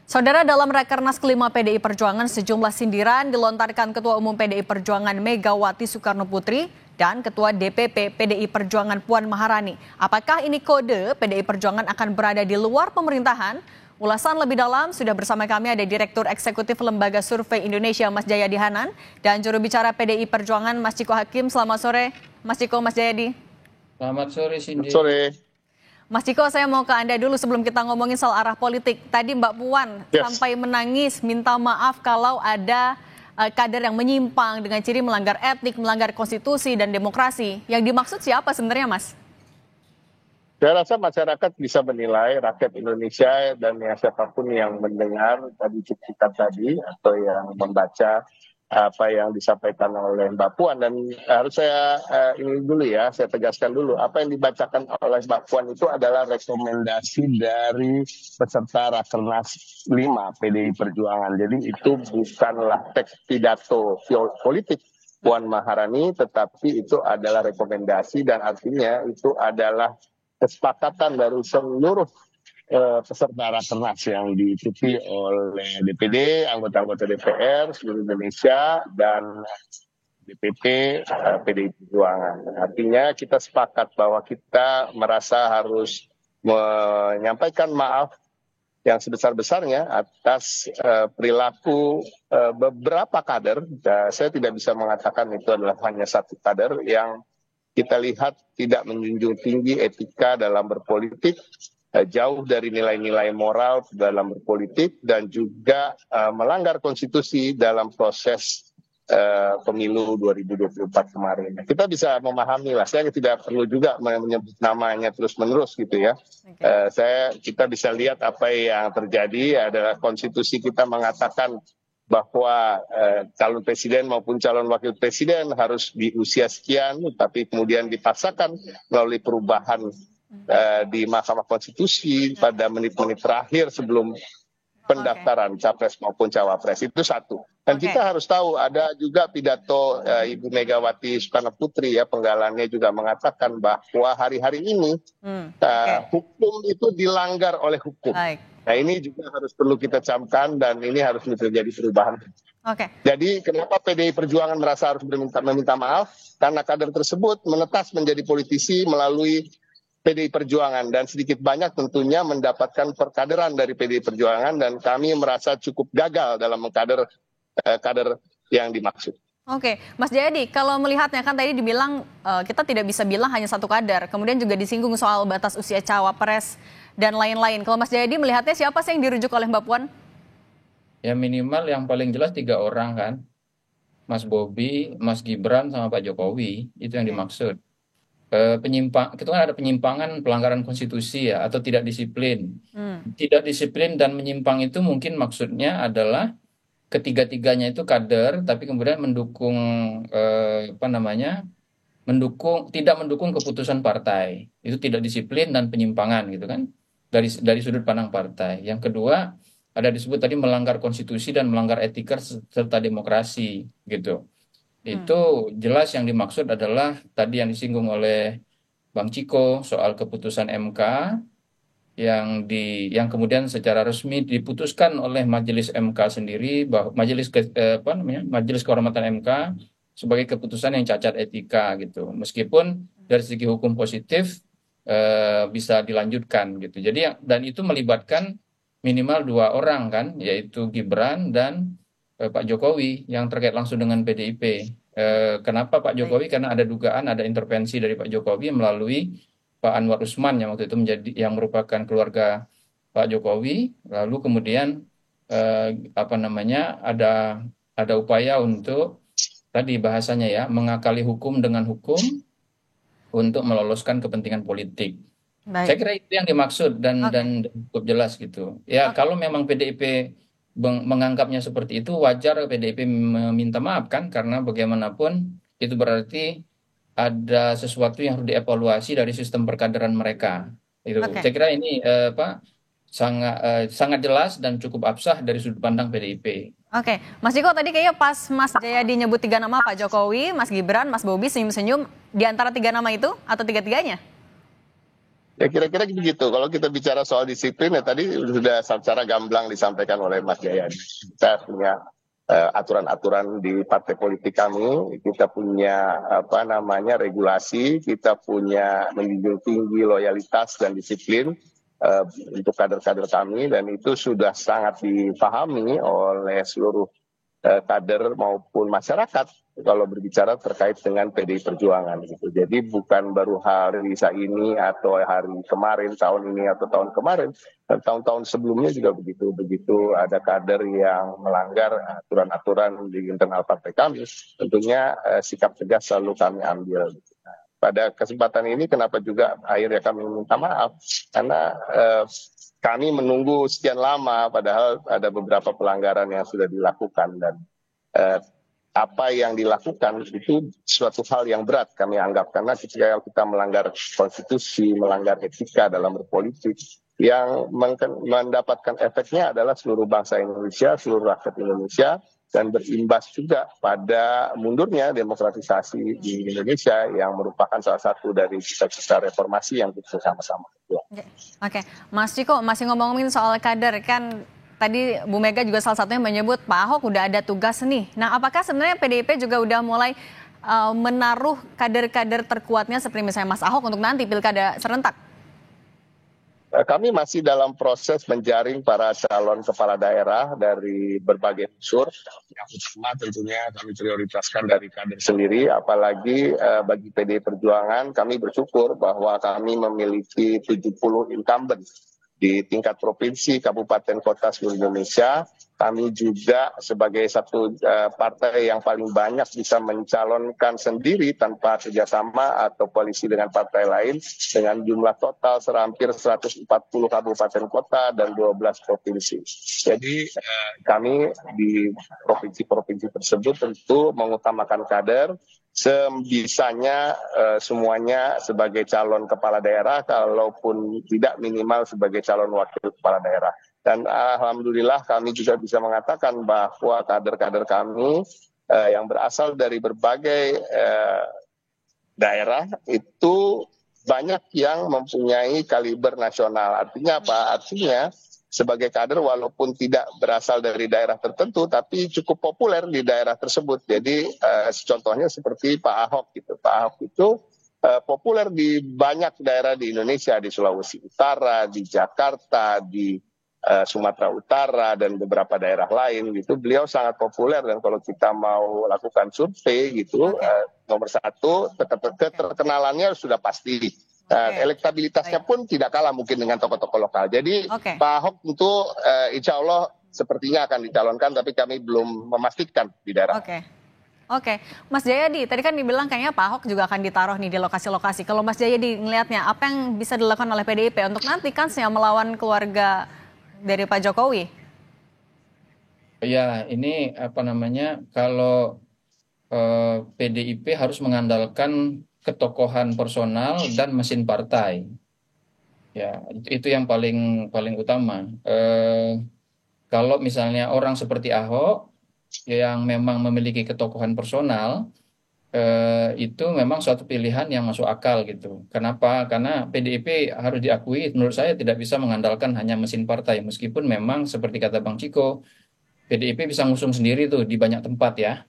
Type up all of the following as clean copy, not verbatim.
Saudara, dalam Rakernas kelima PDI Perjuangan, sejumlah sindiran dilontarkan Ketua Umum PDI Perjuangan Megawati Soekarno Putri dan Ketua DPP PDI Perjuangan Puan Maharani. Apakah ini kode PDI Perjuangan akan berada di luar pemerintahan? Ulasan lebih dalam sudah bersama kami ada Direktur Eksekutif Lembaga Survei Indonesia Mas Jayadi Hanan dan juru bicara PDI Perjuangan Mas Ciko Hakim. Selamat sore Mas Ciko, Mas Jayadi. Selamat sore Cindy. Sore. Mas Ciko, saya mau ke Anda dulu sebelum kita ngomongin soal arah politik. Tadi Mbak Puan sampai menangis minta maaf kalau ada kader yang menyimpang dengan ciri melanggar etik, melanggar konstitusi dan demokrasi. Yang dimaksud siapa sebenarnya, Mas? Saya rasa masyarakat bisa menilai, rakyat Indonesia dan ya siapapun yang mendengar tadi cuplikan tadi atau yang membaca apa yang disampaikan oleh Mbak Puan. Dan harus saya ini dulu ya, saya tegaskan dulu, apa yang dibacakan oleh Mbak Puan itu adalah rekomendasi dari peserta Rakernas 5 PDI Perjuangan. Jadi itu bukanlah teks pidato politik Puan Maharani, tetapi itu adalah rekomendasi dan artinya itu adalah kesepakatan dari seluruh peserta Rakernas yang diikuti oleh DPD, anggota-anggota DPR seluruh Indonesia, dan DPP PDI Perjuangan. Artinya kita sepakat bahwa kita merasa harus menyampaikan maaf yang sebesar-besarnya atas perilaku beberapa kader. Saya tidak bisa mengatakan itu adalah hanya satu kader yang kita lihat tidak menjunjung tinggi etika dalam berpolitik, jauh dari nilai-nilai moral dalam berpolitik, dan juga melanggar konstitusi dalam proses pemilu 2024 kemarin. Kita bisa memahami lah, saya tidak perlu juga menyebut namanya terus-menerus gitu ya. Kita bisa lihat apa yang terjadi adalah konstitusi kita mengatakan bahwa calon presiden maupun calon wakil presiden harus di usia sekian, tapi kemudian dipaksakan melalui perubahan di Mahkamah Konstitusi pada menit-menit terakhir sebelum pendaftaran capres maupun cawapres. Itu satu. Dan kita harus tahu ada juga pidato Ibu Megawati Soekarno Putri ya, penggalannya juga mengatakan bahwa hari-hari ini hukum itu dilanggar oleh hukum. Nah ini juga harus perlu kita camkan dan ini harus terjadi perubahan. Jadi kenapa PDI Perjuangan merasa harus meminta maaf? Karena kader tersebut menetas menjadi politisi melalui PDI Perjuangan dan sedikit banyak tentunya mendapatkan perkaderan dari PDI Perjuangan dan kami merasa cukup gagal dalam mengkader kader yang dimaksud. Mas Jayadi, kalau melihatnya kan tadi dibilang kita tidak bisa bilang hanya satu kader, kemudian juga disinggung soal batas usia cawapres dan lain-lain. Kalau Mas Jayadi melihatnya siapa sih yang dirujuk oleh Mbak Puan? Ya minimal yang paling jelas 3 orang kan, Mas Bobi, Mas Gibran, sama Pak Jokowi, itu yang dimaksud. Itu kan ada penyimpangan, pelanggaran konstitusi ya, atau tidak disiplin. Tidak disiplin dan menyimpang itu mungkin maksudnya adalah ketiga-tiganya itu kader, tapi kemudian mendukung tidak mendukung keputusan partai. Itu tidak disiplin dan penyimpangan gitu kan, dari sudut pandang partai. Yang kedua ada disebut tadi melanggar konstitusi dan melanggar etika serta demokrasi gitu. Itu jelas yang dimaksud adalah tadi yang disinggung oleh Bang Ciko soal keputusan MK yang kemudian secara resmi diputuskan oleh Majelis MK sendiri, bahwa Majelis Kehormatan MK sebagai keputusan yang cacat etika gitu. Meskipun dari segi hukum positif bisa dilanjutkan gitu. Jadi dan itu melibatkan minimal 2 orang kan, yaitu Gibran dan Pak Jokowi yang terkait langsung dengan PDIP. Kenapa Pak Jokowi? Karena ada dugaan ada intervensi dari Pak Jokowi melalui Pak Anwar Usman yang waktu itu yang merupakan keluarga Pak Jokowi. Lalu kemudian ada upaya untuk tadi bahasanya ya mengakali hukum dengan hukum untuk meloloskan kepentingan politik. Saya kira itu yang dimaksud dan cukup jelas gitu. Ya kalau memang PDIP menganggapnya seperti itu, wajar PDIP meminta maaf kan, karena bagaimanapun itu berarti ada sesuatu yang harus dievaluasi dari sistem perkaderan mereka. Itu saya kira ini sangat jelas dan cukup absah dari sudut pandang PDIP. Mas Ciko, tadi kayaknya pas Mas Jayadi nyebut 3 nama, Pak Jokowi, Mas Gibran, Mas Bobi, senyum-senyum, di antara 3 nama itu atau tiga-tiganya? Ya kira-kira begitu. Kalau kita bicara soal disiplin ya tadi sudah secara gamblang disampaikan oleh Mas Jayadi. Kita punya aturan-aturan di partai politik kami, kita punya apa namanya regulasi, kita punya menjunjung tinggi loyalitas dan disiplin untuk kader-kader kami, dan itu sudah sangat dipahami oleh seluruh kader maupun masyarakat kalau berbicara terkait dengan PDI Perjuangan gitu. Jadi bukan baru hari ini atau hari kemarin, tahun ini atau tahun kemarin, dan tahun-tahun sebelumnya juga begitu. Begitu ada kader yang melanggar aturan-aturan di internal partai kami, tentunya sikap tegas selalu kami ambil. Pada kesempatan ini kenapa juga akhirnya kami minta maaf, karena kami menunggu sekian lama padahal ada beberapa pelanggaran yang sudah dilakukan, dan apa yang dilakukan itu suatu hal yang berat kami anggap, karena ketika kita melanggar konstitusi, melanggar etika dalam berpolitik, yang mendapatkan efeknya adalah seluruh bangsa Indonesia, seluruh rakyat Indonesia, dan berimbas juga pada mundurnya demokratisasi di Indonesia yang merupakan salah satu dari cita-cita reformasi yang kita sama-sama berjuang. Oke, Mas Ciko masih ngomongin soal kader, kan tadi Bu Mega juga salah satunya menyebut Pak Ahok udah ada tugas nih. Nah, apakah sebenarnya PDIP juga udah mulai menaruh kader-kader terkuatnya seperti misalnya Mas Ahok untuk nanti pilkada serentak? Kami masih dalam proses menjaring para calon kepala daerah dari berbagai unsur. Yang utama tentunya kami prioritaskan dari kader sendiri, apalagi bagi PDI Perjuangan kami bersyukur bahwa kami memiliki 70 incumbent di tingkat provinsi, kabupaten, kota seluruh Indonesia. Kami juga sebagai satu partai yang paling banyak bisa mencalonkan sendiri tanpa kerjasama atau koalisi dengan partai lain, dengan jumlah total hampir 140 kabupaten kota dan 12 provinsi. Jadi kami di provinsi-provinsi tersebut tentu mengutamakan kader, sebisanya semuanya sebagai calon kepala daerah, kalaupun tidak minimal sebagai calon wakil kepala daerah. Dan alhamdulillah kami juga bisa mengatakan bahwa kader-kader kami yang berasal dari berbagai daerah itu banyak yang mempunyai kaliber nasional. Artinya apa? Artinya sebagai kader walaupun tidak berasal dari daerah tertentu tapi cukup populer di daerah tersebut. Jadi contohnya seperti Pak Ahok gitu. Pak Ahok itu populer di banyak daerah di Indonesia, di Sulawesi Utara, di Jakarta, di Sumatera Utara dan beberapa daerah lain gitu. Beliau sangat populer, dan kalau kita mau lakukan survei gitu, nomor satu keterkenalannya sudah pasti. Elektabilitasnya pun tidak kalah mungkin dengan tokoh-tokoh lokal. Jadi Pak Ahok tentu insya Allah sepertinya akan dicalonkan, tapi kami belum memastikan di daerah. Oke, Mas Jayadi, tadi kan dibilang kayaknya Pak Ahok juga akan ditaruh nih di lokasi-lokasi. Kalau Mas Jayadi ngelihatnya, apa yang bisa dilakukan oleh PDIP untuk nanti kan melawan keluarga dari Pak Jokowi? Ya, ini apa namanya, kalau PDIP harus mengandalkan ketokohan personal dan mesin partai. Ya, itu yang paling utama. Kalau misalnya orang seperti Ahok yang memang memiliki ketokohan personal, itu memang suatu pilihan yang masuk akal gitu. Kenapa? Karena PDIP harus diakui, menurut saya tidak bisa mengandalkan hanya mesin partai. Meskipun memang seperti kata Bang Ciko, PDIP bisa ngusung sendiri tuh di banyak tempat ya.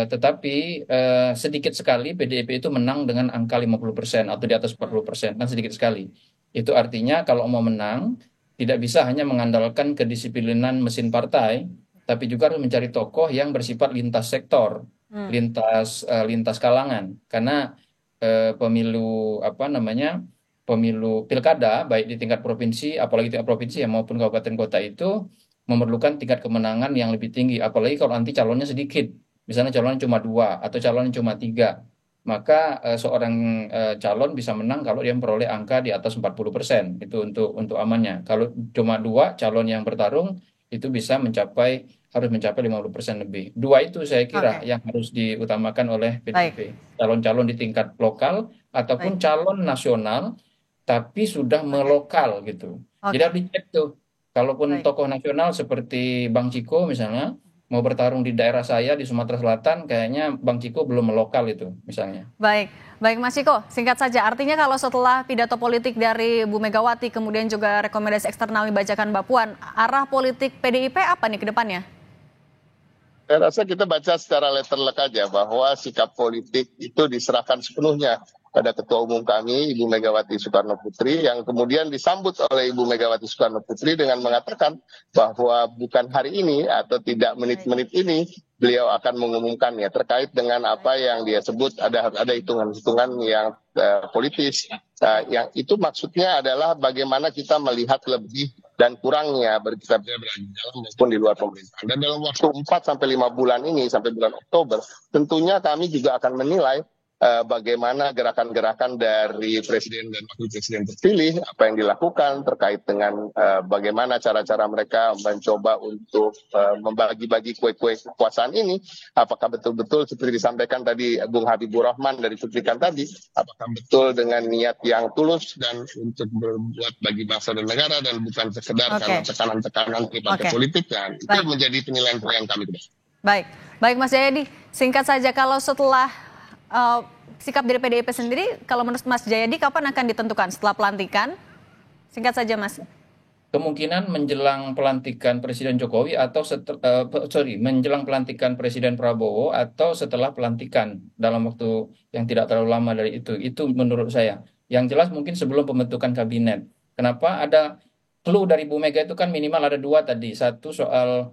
Tetapi sedikit sekali PDIP itu menang dengan angka 50% atau di atas 40%, kan sedikit sekali. Itu artinya kalau mau menang, tidak bisa hanya mengandalkan kedisiplinan mesin partai, tapi juga harus mencari tokoh yang bersifat lintas sektor, lintas kalangan. Karena pemilu pemilu pilkada baik di tingkat provinsi, apalagi tingkat provinsi ya, maupun kabupaten kota itu memerlukan tingkat kemenangan yang lebih tinggi, apalagi kalau nanti calonnya sedikit, misalnya calonnya cuma 2 atau calonnya cuma 3, maka seorang calon bisa menang kalau dia memperoleh angka di atas 40%, itu untuk amannya. Kalau cuma 2 calon yang bertarung, itu harus mencapai 50% lebih. 2 itu saya kira yang harus diutamakan oleh PDIP. Calon-calon di tingkat lokal ataupun calon nasional tapi sudah melokal gitu. Jadi harus dicek tuh. Kalaupun tokoh nasional seperti Bang Ciko misalnya, mau bertarung di daerah saya di Sumatera Selatan, kayaknya Bang Ciko belum melokal itu misalnya. Baik, baik Mas Ciko, singkat saja. Artinya kalau setelah pidato politik dari Bu Megawati, kemudian juga rekomendasi eksternal dibacakan Mbak Puan, arah politik PDIP apa nih ke depannya? Saya rasa kita baca secara letterlek aja bahwa sikap politik itu diserahkan sepenuhnya pada Ketua Umum kami, Ibu Megawati Soekarno Putri, yang kemudian disambut oleh Ibu Megawati Soekarno Putri dengan mengatakan bahwa bukan hari ini atau tidak menit-menit ini beliau akan mengumumkannya terkait dengan apa yang dia sebut ada hitungan-hitungan yang politis. Yang itu maksudnya adalah bagaimana kita melihat lebih dan kurangnya kita berada di dalam maupun di luar pemerintahan. Dan dalam waktu 4 sampai 5 bulan ini, sampai bulan Oktober, tentunya kami juga akan menilai bagaimana gerakan-gerakan dari Presiden dan Wakil Presiden terpilih, apa yang dilakukan terkait dengan bagaimana cara-cara mereka mencoba untuk membagi-bagi kue-kue kekuasaan ini, apakah betul-betul seperti disampaikan tadi Bung Habibur Rahman dari cuplikan tadi, apakah betul dengan niat yang tulus dan untuk berbuat bagi bangsa dan negara dan bukan sekedar karena tekanan-tekanan dari partai politik, dan itu menjadi penilaian kami. Baik, baik Mas Jayadi, singkat saja kalau setelah sikap dari PDIP sendiri, kalau menurut Mas Jayadi kapan akan ditentukan? Setelah pelantikan? Singkat saja Mas. Kemungkinan menjelang pelantikan Presiden Jokowi atau menjelang pelantikan Presiden Prabowo atau setelah pelantikan dalam waktu yang tidak terlalu lama dari itu. Itu menurut saya. Yang jelas mungkin sebelum pembentukan kabinet. Kenapa? Ada clue dari Bu Mega itu kan minimal ada 2 tadi. Satu soal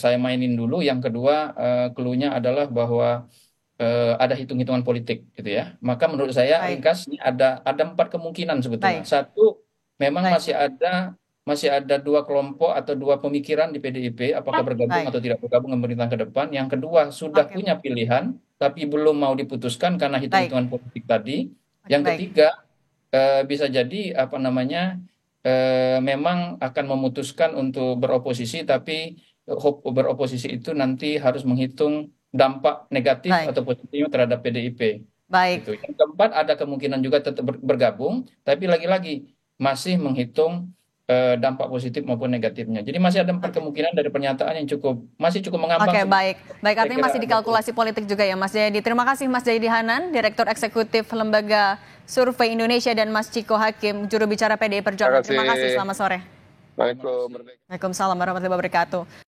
saya mainin dulu. Yang kedua clue-nya adalah bahwa ada hitung-hitungan politik gitu ya. Maka menurut saya ringkas ini ada 4 kemungkinan sebetulnya. Satu, memang masih ada 2 kelompok atau 2 pemikiran di PDIP, apakah bergabung atau tidak bergabung pemerintahan ke depan. Yang kedua, sudah punya pilihan tapi belum mau diputuskan karena hitung-hitungan politik tadi. Yang ketiga, bisa jadi memang akan memutuskan untuk beroposisi, tapi beroposisi itu nanti harus menghitung dampak negatif atau positifnya terhadap PDIP. Baik. Gitu. Yang keempat, ada kemungkinan juga tetap bergabung, tapi lagi-lagi masih menghitung dampak positif maupun negatifnya. Jadi masih ada 4 kemungkinan dari pernyataan yang masih cukup mengambang. Oke, baik. Artinya masih dikalkulasi politik juga ya Mas Jayadi. Terima kasih Mas Jayadi Hanan, Direktur Eksekutif Lembaga Survei Indonesia, dan Mas Ciko Hakim, juru bicara PDI Perjuangan. Terima kasih, selamat sore. Waalaikumsalam warahmatullahi wabarakatuh.